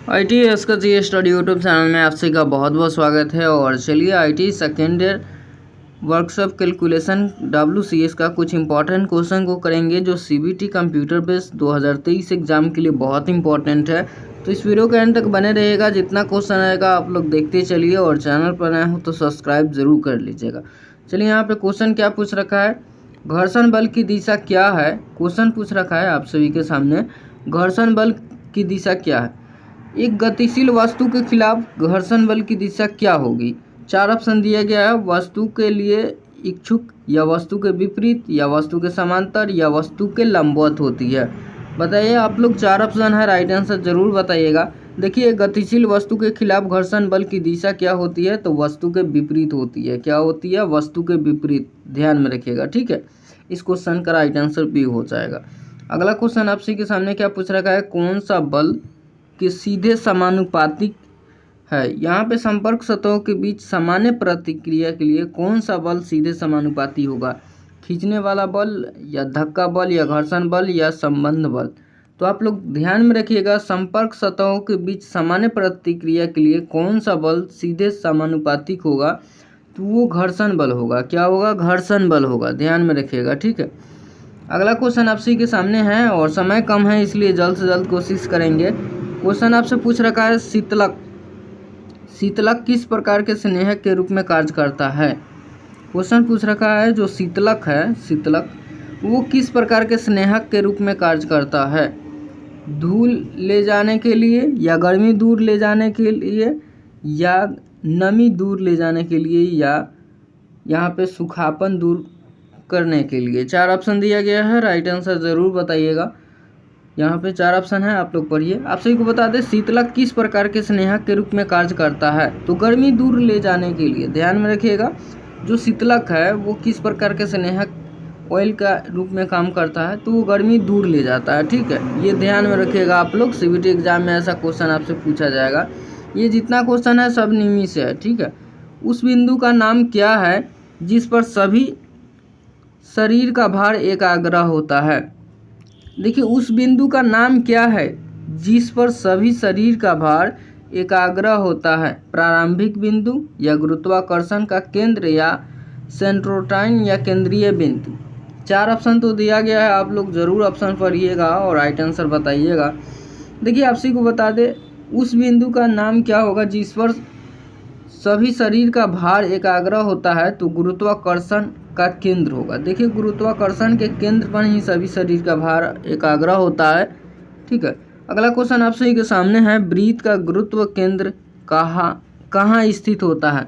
ITS का जी study YouTube channel में आप सभी का बहुत बहुत स्वागत है। और चलिए IT second year workshop calculation WCS का कुछ इंपॉर्टेंट क्वेश्चन को करेंगे जो CBT कंप्यूटर बेस्ड 2023 एग्जाम के लिए बहुत इंपॉर्टेंट है। तो इस वीडियो के एंड तक बने रहिएगा, जितना क्वेश्चन आएगा आप लोग देखते चलिए और चैनल पर नए हो तो सब्सक्राइब जरूर कर लीजिएगा। चलिए यहाँ पे क्वेश्चन क्या पूछ रखा है, घर्षण बल की दिशा क्या है। क्वेश्चन पूछ रखा है आप सभी के सामने, घर्षण बल की दिशा क्या है। एक गतिशील वस्तु के खिलाफ घर्षण बल की दिशा क्या होगी। चार ऑप्शन दिया गया है, वस्तु के लिए इच्छुक या वस्तु के विपरीत या वस्तु के समांतर या वस्तु के लंबवत होती है। बताइए आप लोग, चार ऑप्शन है, राइट आंसर जरूर बताइएगा। देखिए, गतिशील वस्तु के खिलाफ घर्षण बल की दिशा क्या होती है, तो वस्तु के विपरीत होती है। क्या होती है? वस्तु के विपरीत। ध्यान में रखिएगा, ठीक है। इस क्वेश्चन का राइट आंसर बी हो जाएगा। अगला क्वेश्चन आप सभी के सामने क्या पूछ रखा है, कौन सा बल के सीधे समानुपातिक है। यहाँ पे संपर्क सतहों के बीच सामान्य प्रतिक्रिया के लिए कौन सा बल सीधे समानुपाती होगा। खींचने वाला बल या धक्का बल या घर्षण बल या संबंध बल। तो आप लोग ध्यान में रखिएगा, संपर्क सतहों के बीच सामान्य प्रतिक्रिया के लिए कौन सा बल सीधे समानुपातिक होगा, तो वो घर्षण बल होगा। क्या होगा? घर्षण बल होगा। ध्यान में रखिएगा, ठीक है। अगला क्वेश्चन आप सभी के सामने है और समय कम है इसलिए जल्द से जल्द कोशिश करेंगे। क्वेश्चन आपसे पूछ रखा है, शीतलक किस प्रकार के स्नेहक के रूप में कार्य करता है। क्वेश्चन पूछ रखा है, जो शीतलक वो किस प्रकार के स्नेहक के रूप में कार्य करता है। धूल ले जाने के लिए या गर्मी दूर ले जाने के लिए या नमी दूर ले जाने के लिए या यहाँ पे सूखापन दूर करने के लिए। चार ऑप्शन दिया गया है, राइट आंसर ज़रूर बताइएगा। यहाँ पे चार ऑप्शन है, आप लोग पढ़िए। आप सभी को बता दें, शीतलक किस प्रकार के स्नेहक के रूप में कार्य करता है, तो गर्मी दूर ले जाने के लिए। ध्यान में रखिएगा, जो शीतलक है वो किस प्रकार के स्नेहक ऑयल का रूप में काम करता है, तो वो गर्मी दूर ले जाता है, ठीक है। ये ध्यान में रखिएगा आप लोग, CBT एग्जाम में ऐसा क्वेश्चन आपसे पूछा जाएगा। ये जितना क्वेश्चन है सब नियमी से है, ठीक है। उस बिंदु का नाम क्या है जिस पर सभी शरीर का भार एकाग्र होता है। देखिए, उस बिंदु का नाम क्या है जिस पर सभी शरीर का भार एकाग्र होता है। प्रारंभिक बिंदु या गुरुत्वाकर्षण का केंद्र या सेंट्रोटाइन या केंद्रीय बिंदु। चार ऑप्शन तो दिया गया है, आप लोग जरूर ऑप्शन पढ़िएगा और राइट आंसर बताइएगा। देखिए, आप सभी को बता दें, उस बिंदु का नाम क्या होगा जिस पर सभी शरीर का भार एकाग्र होता है, तो गुरुत्वाकर्षण का केंद्र होगा। देखिए, गुरुत्वाकर्षण के केंद्र पर ही सभी शरीर का भार एकाग्र होता है, ठीक है। अगला क्वेश्चन आप सभी के सामने है, वृत्त का गुरुत्व केंद्र कहाँ स्थित होता है।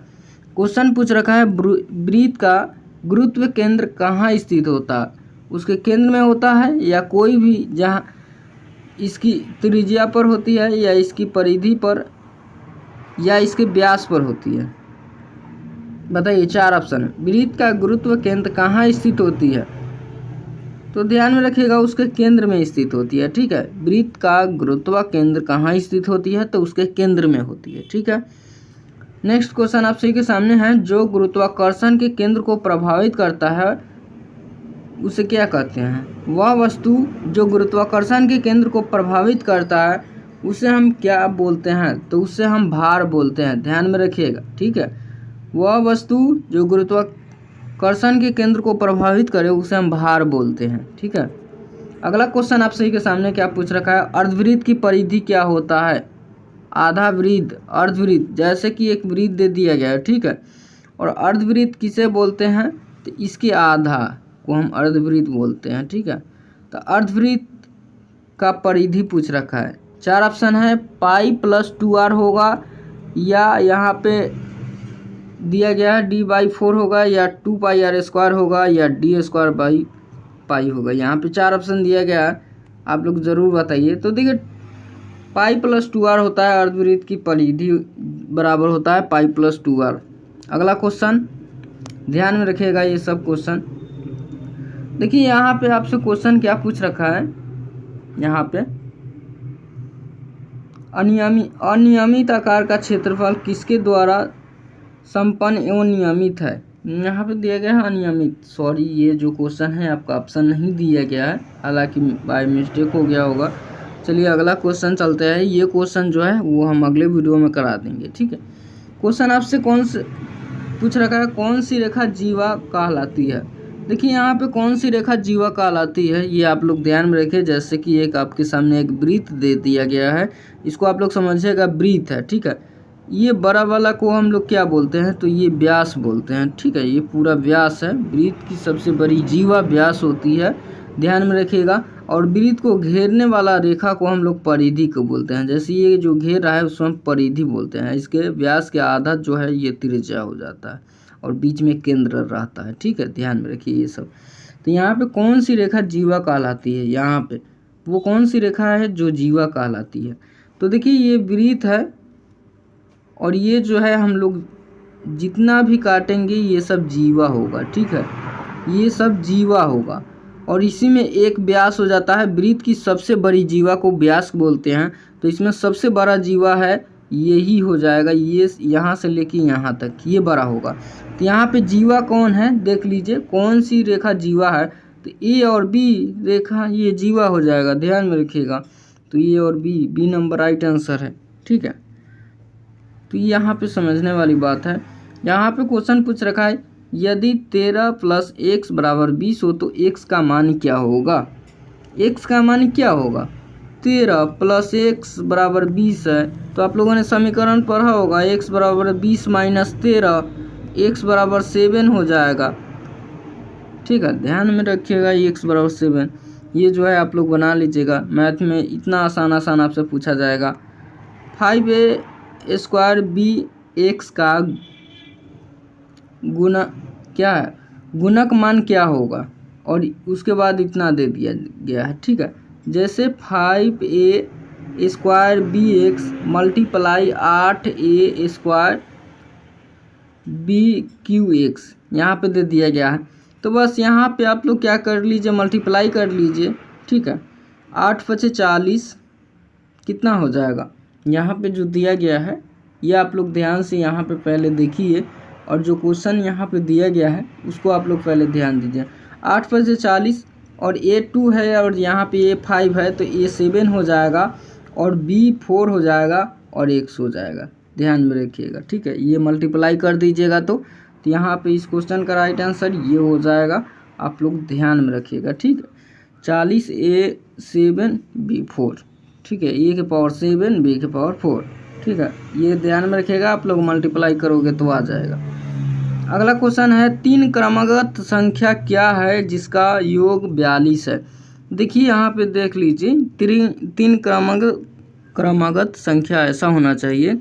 क्वेश्चन पूछ रखा है, वृत्त का गुरुत्व केंद्र कहाँ स्थित होता है। उसके केंद्र में होता है या कोई भी जहाँ इसकी त्रिज्या पर होती है या इसकी परिधि पर या इसके व्यास पर होती है। बताइए, चार ऑप्शन है। वृत्त का गुरुत्व केंद्र कहाँ स्थित होती है, तो ध्यान में रखिएगा, उसके केंद्र में स्थित होती है, ठीक है। वृत्त का गुरुत्व केंद्र कहाँ स्थित होती है, तो उसके केंद्र में होती है, ठीक है। नेक्स्ट क्वेश्चन आप सभी के सामने है, जो गुरुत्वाकर्षण के केंद्र को प्रभावित करता है उसे क्या कहते हैं। वह वस्तु जो गुरुत्वाकर्षण के केंद्र को प्रभावित करता है उसे हम क्या बोलते हैं, तो उससे हम भार बोलते हैं। ध्यान में रखिएगा, ठीक है। वह वस्तु जो गुरुत्वाकर्षण के केंद्र को प्रभावित करे उसे हम भार बोलते हैं, ठीक है। अगला क्वेश्चन आप सभी के सामने क्या पूछ रखा है, अर्धवृत्त की परिधि क्या होता है। आधा वृत्त, अर्धवृत्त, जैसे कि एक वृत्त दे दिया गया है, ठीक है। और अर्धवृत्त किसे बोलते हैं, तो इसके आधा को हम अर्धवृत्त बोलते हैं, ठीक है। तो अर्धवृत्त का परिधि पूछ रखा है। चार ऑप्शन है, पाई प्लस 2r होगा या यहाँ पे दिया गया है d/4 होगा या 2πr² होगा या d² होगा। यहाँ पे चार ऑप्शन दिया गया है, आप लोग ज़रूर बताइए। तो देखिए, पाई प्लस 2r होता है, अर्धवृत्त की परिधि बराबर होता है पाई प्लस 2r। अगला क्वेश्चन ध्यान में रखिएगा, ये सब क्वेश्चन देखिए। यहाँ पे आपसे क्वेश्चन क्या पूछ रखा है, यहाँ पे अनियमित आकार का क्षेत्रफल किसके द्वारा संपन्न एवं नियमित है। यहाँ पे दिया गया है अनियमित। ये जो क्वेश्चन है आपका ऑप्शन नहीं दिया गया है, हालांकि बाय मिस्टेक हो गया होगा। चलिए अगला क्वेश्चन चलते हैं। ये क्वेश्चन जो है वो हम अगले वीडियो में करा देंगे, ठीक है। क्वेश्चन आपसे पूछ रखा है, कौन सी रेखा जीवा कहलाती है। देखिए यहाँ पे कौन सी रेखा जीवा कहलाती है ये आप लोग ध्यान में रखें। जैसे कि एक आपके सामने एक वृत्त दे दिया गया है, इसको आप लोग समझिएगा वृत्त है, ठीक है। ये बड़ा वाला को हम लोग क्या बोलते हैं, तो ये व्यास बोलते हैं, ठीक है। ये पूरा व्यास है, वृत्त की सबसे बड़ी जीवा व्यास होती है, ध्यान में रखिएगा। और वृत्त को घेरने वाला रेखा को हम लोग परिधि को बोलते हैं। जैसे ये जो घेर रहा है उसको हम परिधि बोलते हैं। इसके व्यास के आधा जो है ये त्रिज्या हो जाता है और बीच में केंद्र रहता है, ठीक है। ध्यान में रखिए ये सब। तो यहाँ पे कौन सी रेखा जीवा कहलाती है, यहाँ पे वो कौन सी रेखा है जो जीवा कहलाती है। तो देखिए ये वृत्त है और ये जो है हम लोग जितना भी काटेंगे ये सब जीवा होगा, ठीक है। ये सब जीवा होगा और इसी में एक व्यास हो जाता है। वृत्त की सबसे बड़ी जीवा को व्यास बोलते हैं, तो इसमें सबसे बड़ा जीवा है यही हो जाएगा, ये यहाँ से लेके यहाँ तक ये बड़ा होगा। तो यहाँ पे जीवा कौन है देख लीजिए, कौन सी रेखा जीवा है, तो ए और बी रेखा ये जीवा हो जाएगा, ध्यान में रखिएगा। तो ए और बी नंबर राइट आंसर है, ठीक है। तो यहाँ पे समझने वाली बात है। यहाँ पे क्वेश्चन पूछ रखा है, यदि 13 + x = 20 हो तो x का मान क्या होगा। x का मान क्या होगा, 13 + x = 20 है, तो आप लोगों ने समीकरण पढ़ा होगा, x = 20 - 13, x = 7 हो जाएगा, ठीक है। ध्यान में रखिएगा x = 7, ये जो है आप लोग बना लीजिएगा। मैथ में इतना आसान आपसे पूछा जाएगा। 5a² bx का गुना क्या है, गुणक मान क्या होगा, और उसके बाद इतना दे दिया गया है, ठीक है। जैसे 5a² bx × 8a² bqx यहाँ पे दे दिया गया है। तो बस यहाँ पे आप लोग क्या कर लीजिए, मल्टीप्लाई कर लीजिए, ठीक है। 8 × 5 = 40 कितना हो जाएगा, यहाँ पे जो दिया गया है ये आप लोग ध्यान से यहाँ पे पहले देखिए, और जो क्वेश्चन यहाँ पे दिया गया है उसको आप लोग पहले ध्यान दीजिए। 8 × 5 = 40 और a 2 है और यहाँ पे a 5 है, तो a 7 हो जाएगा और b 4 हो जाएगा और x हो जाएगा, ध्यान में रखिएगा, ठीक है। ये मल्टीप्लाई कर दीजिएगा तो यहाँ पे इस क्वेश्चन का राइट आंसर ये हो जाएगा, आप लोग ध्यान में रखिएगा, ठीक है। 40 a 7 b 4, ठीक है, a की पावर 7 b की पावर 4, ठीक है। ये ध्यान में रखिएगा, आप लोग मल्टीप्लाई करोगे तो आ जाएगा। अगला क्वेश्चन है, 3 क्रमागत संख्या क्या है जिसका योग 42 है। देखिए यहाँ पे देख लीजिए, 3 क्रमागत संख्या ऐसा होना चाहिए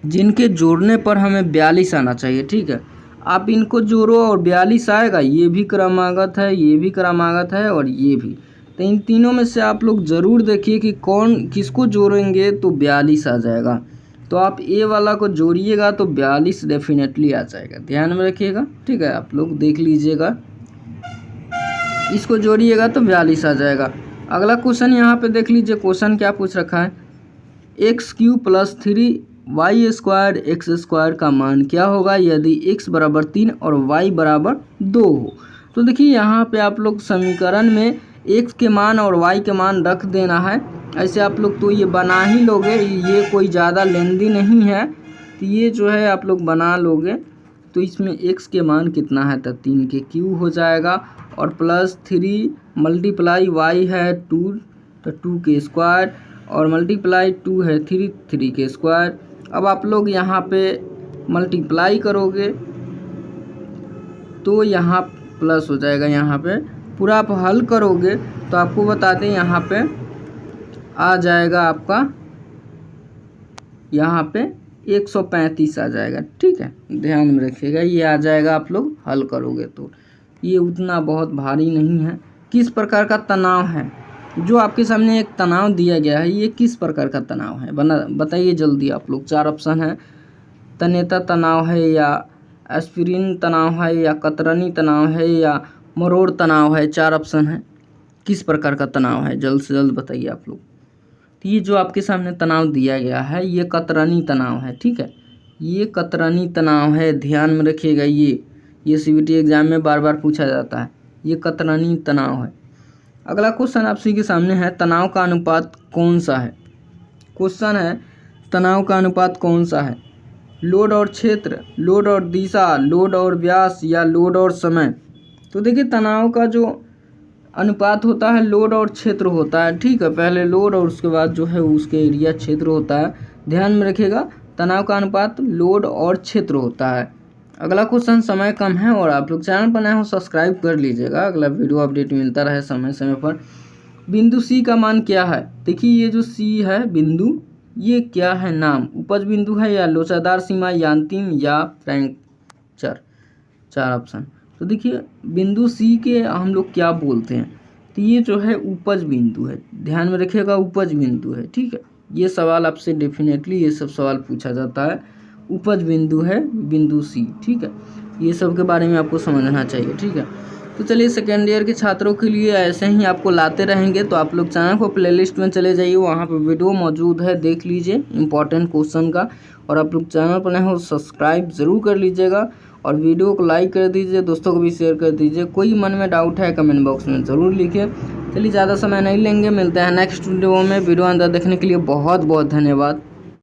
जिनके जोड़ने पर हमें 42 आना चाहिए, ठीक है। आप इनको जोड़ो और 42 आएगा, ये भी क्रमागत है, ये भी क्रमागत है और ये भी। तो इन तीनों में से आप लोग ज़रूर देखिए कि किसको जोड़ेंगे तो 42 आ जाएगा। तो आप ए वाला को जोड़िएगा तो 42 डेफिनेटली आ जाएगा, ध्यान में रखिएगा, ठीक है। आप लोग देख लीजिएगा, इसको जोड़िएगा तो 42 आ जाएगा। अगला क्वेश्चन यहाँ पे देख लीजिए, क्वेश्चन क्या पूछ रखा है, x³ + 3y² x² का मान क्या होगा यदि x = 3 और y = 2 हो। तो देखिए यहाँ पे आप लोग समीकरण में x के मान और y के मान रख देना है। ऐसे आप लोग तो ये बना ही लोगे, ये कोई ज़्यादा लेंदी नहीं है, तो ये जो है आप लोग बना लोगे। तो इसमें x के मान कितना है, तो 3 के क्यू हो जाएगा और +3 × y है 2, तो 2 के स्क्वायर और मल्टीप्लाई 2 है 3 के स्क्वायर। अब आप लोग यहाँ पे मल्टीप्लाई करोगे तो यहाँ प्लस हो जाएगा, यहाँ पे पूरा आप हल करोगे तो आपको बता दें यहाँ पे आ जाएगा आपका, यहाँ पे 135 आ जाएगा, ठीक है। ध्यान में रखिएगा, ये आ जाएगा, आप लोग हल करोगे तो ये उतना बहुत भारी नहीं है। किस प्रकार का तनाव है, जो आपके सामने एक तनाव दिया गया है, ये किस प्रकार का तनाव है बताइए जल्दी आप लोग। 4 ऑप्शन है, तन्यता तनाव है या एस्पिरिन तनाव है या कतरनी तनाव है या मरोड़ तनाव है, 4 ऑप्शन है। किस प्रकार का तनाव है, जल्द से जल्द बताइए आप लोग। तो ये जो आपके सामने तनाव दिया गया है ये कतरनी तनाव है, ठीक है। ये कतरनी तनाव है, ध्यान में रखिएगा। ये CBT एग्जाम में बार बार पूछा जाता है, ये कतरनी तनाव है। अगला क्वेश्चन आप सभी के सामने है, तनाव का अनुपात कौन सा है। क्वेश्चन है, तनाव का अनुपात कौन सा है। लोड और क्षेत्र, लोड और दिशा, लोड और व्यास या लोड और समय। तो देखिए तनाव का जो अनुपात होता है लोड और क्षेत्र होता है, ठीक है। पहले लोड और उसके बाद जो है उसके एरिया क्षेत्र होता है। ध्यान में रखिएगा, तनाव का अनुपात लोड और क्षेत्र होता है। अगला क्वेश्चन, समय कम है और आप लोग चैनल पर नए हो सब्सक्राइब कर लीजिएगा, अगला वीडियो अपडेट मिलता रहे समय समय पर। बिंदु सी का मान क्या है। देखिए ये जो सी है बिंदु, ये क्या है, नाम, उपज बिंदु है या लोचदार सीमा या अंतिम या फ्रैक्चर, 4 ऑप्शन। तो देखिए बिंदु सी के हम लोग क्या बोलते हैं, तो ये जो है उपज बिंदु है। ध्यान में रखिएगा, उपज बिंदु है, ठीक है। ये सवाल आपसे डेफिनेटली ये सब सवाल पूछा जाता है। उपज बिंदु है बिंदु सी, ठीक है। ये सब के बारे में आपको समझना चाहिए, ठीक है। तो चलिए सेकेंड ईयर के छात्रों के लिए ऐसे ही आपको लाते रहेंगे, तो आप लोग चैनल को प्लेलिस्ट में चले जाइए, वहाँ पर वीडियो मौजूद है, देख लीजिए इंपॉर्टेंट क्वेश्चन का। और आप लोग चैनल पर नए हो सब्सक्राइब ज़रूर कर लीजिएगा और वीडियो को लाइक कर दीजिए, दोस्तों को भी शेयर कर दीजिए। कोई मन में डाउट है कमेंट बॉक्स में ज़रूर लिखिए। चलिए ज़्यादा समय नहीं लेंगे, मिलते हैं नेक्स्ट वीडियो में। वीडियो अंदर देखने के लिए बहुत बहुत धन्यवाद।